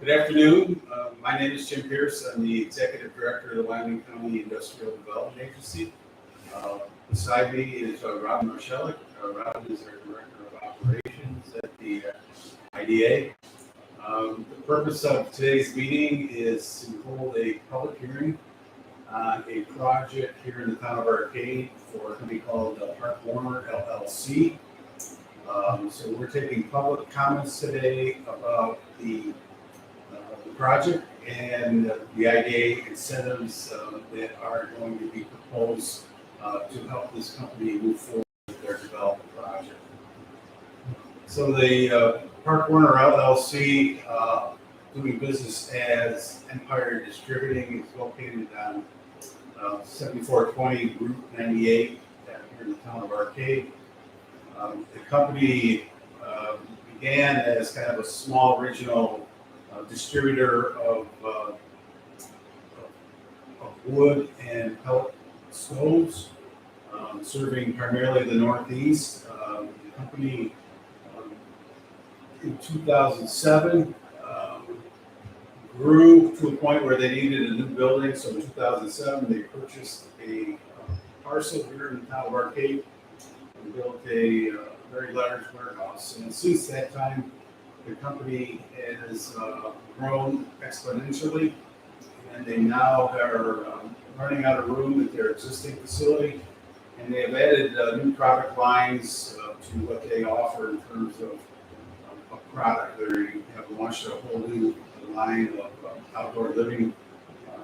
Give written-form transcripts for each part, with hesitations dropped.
Good afternoon. My name is Jim Pierce. I'm the Executive Director of the Wyoming County Industrial Development Agency. Beside me is Robin Marshalik. Robin is our Director of Operations at the IDA. The purpose of today's meeting is to hold a public hearing on a project here in the town of Arcade for a company called Park Warner LLC. So we're taking public comments today about the project and the IDA incentives that are going to be proposed to help this company move forward with their development project. So the Park Warner LLC, doing business as Empire Distributing, is located on 7420 Route 98 here in the town of Arcade. The company began as kind of a small regional distributor of wood and pellet stoves, serving primarily the Northeast. The company in 2007 grew to a point where they needed a new building. So in 2007, they purchased a parcel here in the town of Arcade and built a very large warehouse. And since that time, the company has grown exponentially, and they now are running out of room at their existing facility, and they have added new product lines to what they offer in terms of product. They have launched a whole new line of outdoor living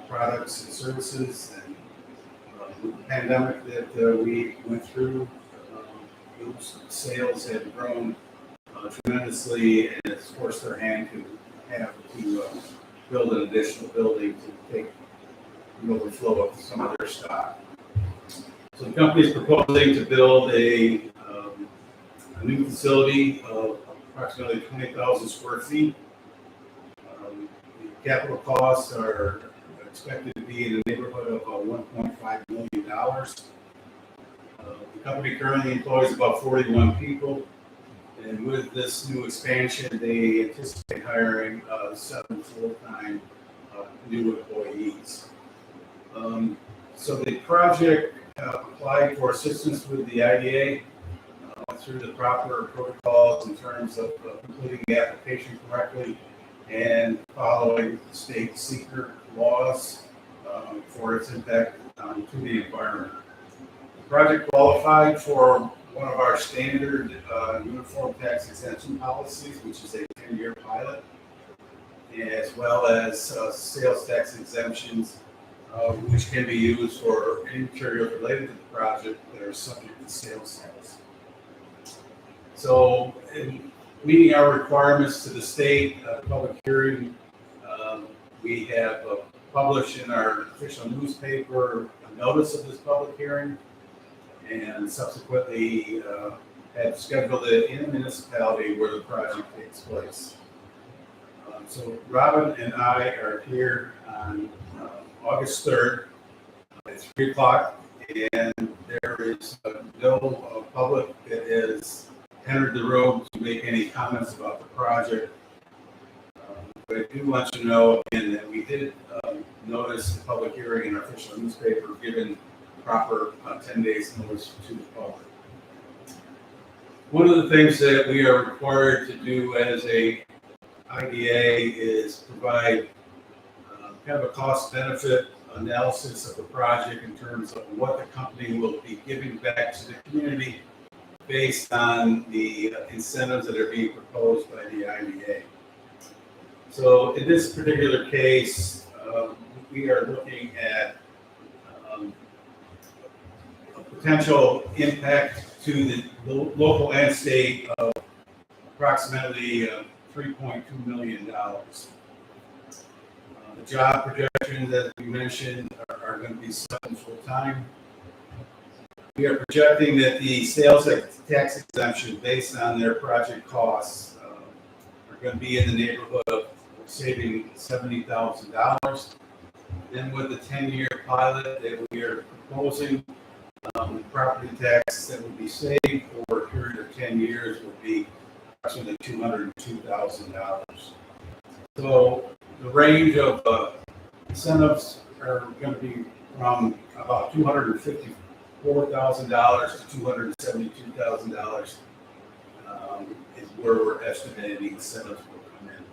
products and services, and with the pandemic that we went through, those sales have grown tremendously, and it's forced their hand to have to build an additional building to take the overflow of some of their stock. So the company is proposing to build a new facility of approximately 20,000 square feet. The capital costs are expected to be in the neighborhood of $1.5 million. The company currently employs about 41 people. And with this new expansion, they anticipate hiring 7 full-time new employees. So the project applied for assistance with the IDA, went through the proper protocols in terms of completing the application correctly and following state secret laws for its impact to the environment. The project qualified for one of our standard uniform tax exemption policies, which is a 10-year pilot, as well as sales tax exemptions, which can be used for any materials related to the project that are subject to sales tax. So, in meeting our requirements to the state public hearing, we have published in our official newspaper a notice of this public hearing, and subsequently have scheduled it in a municipality where the project takes place. So Robin and I are here on August 3rd at 3 o'clock, and there is no public that has entered the room to make any comments about the project. But I do want you to know again that we did notice the public hearing in our official newspaper, given proper 10 days notice to the public. One of the things that we are required to do as a IDA is provide kind of a cost-benefit analysis of the project in terms of what the company will be giving back to the community based on the incentives that are being proposed by the IDA. So in this particular case, we are looking at potential impact to the local and state of approximately $3.2 million. The job projections, as we mentioned, are going to be 7 full-time. We are projecting that the sales tax exemption based on their project costs are going to be in the neighborhood of saving $70,000. Then with the 10-year pilot that we are proposing, property tax that would be saved over a period of 10 years would be approximately $202,000. So the range of incentives are going to be from about $254,000 to $272,000 is where we're estimating incentives will come in.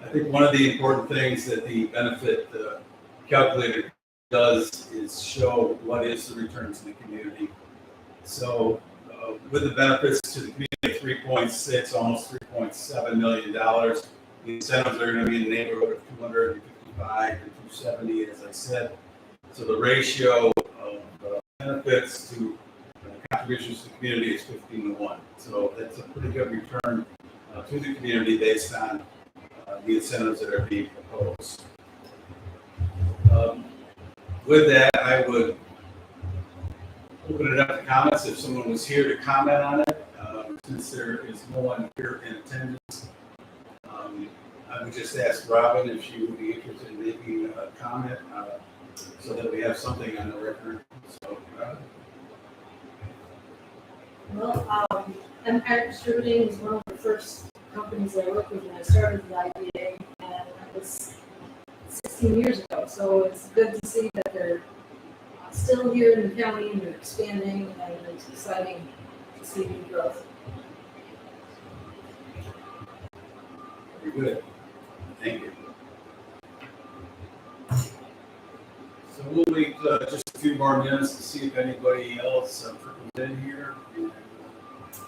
I think one of the important things that the benefit calculator does is show what is the return to the community. So with the benefits to the community, 3.6, almost $3.7 million, the incentives are going to be in the neighborhood of 255 to 270, as I said. So the ratio of benefits to contributions to the community is 15 to 1. So that's a pretty good return to the community based on the incentives that are being proposed. With that, I would open it up to comments if someone was here to comment on it. Since there is no one here in attendance, I would just ask Robin if she would be interested in making a comment so that we have something on the record. So, Robin? Well, Empire Distributing was one of the first companies I worked with when I started the IDA, and that was 16 years ago. So it's good to see that they're still here in the county and they're expanding, and it's exciting to see new growth. Very good. Thank you. So we'll wait just a few more minutes to see if anybody else trickles in here. And,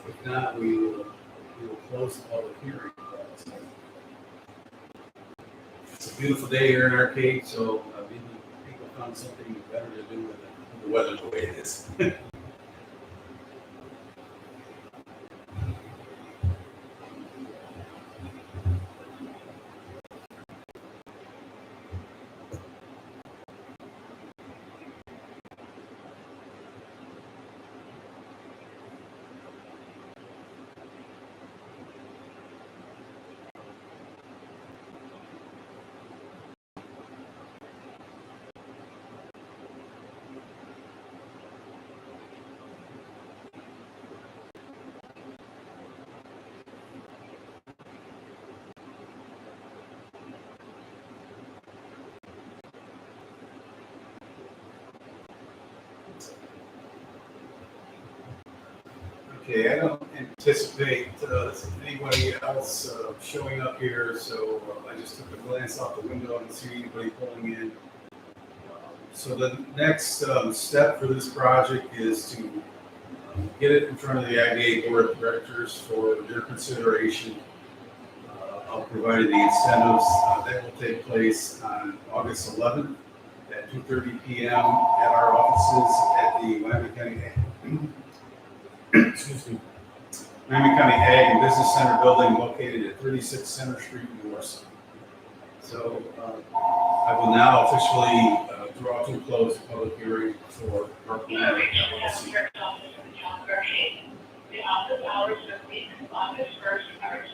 if not, we will close the public hearing. It's a beautiful day here in Arcade, so maybe people found something better to do with the weather the way it is. Okay, I don't anticipate anybody else showing up here, so I just took a glance out the window and see anybody pulling in. So the next step for this project is to get it in front of the IDA Board of Directors for their consideration. I'll provide the incentives. That will take place on August 11th at 2:30 p.m. at our offices at the Wyoming County Wyoming County Ag and Business Center building located at 36 Center Street in Warsaw. So I will now officially draw to a close the public hearing for Parkland LLC. The office hours of August 1st are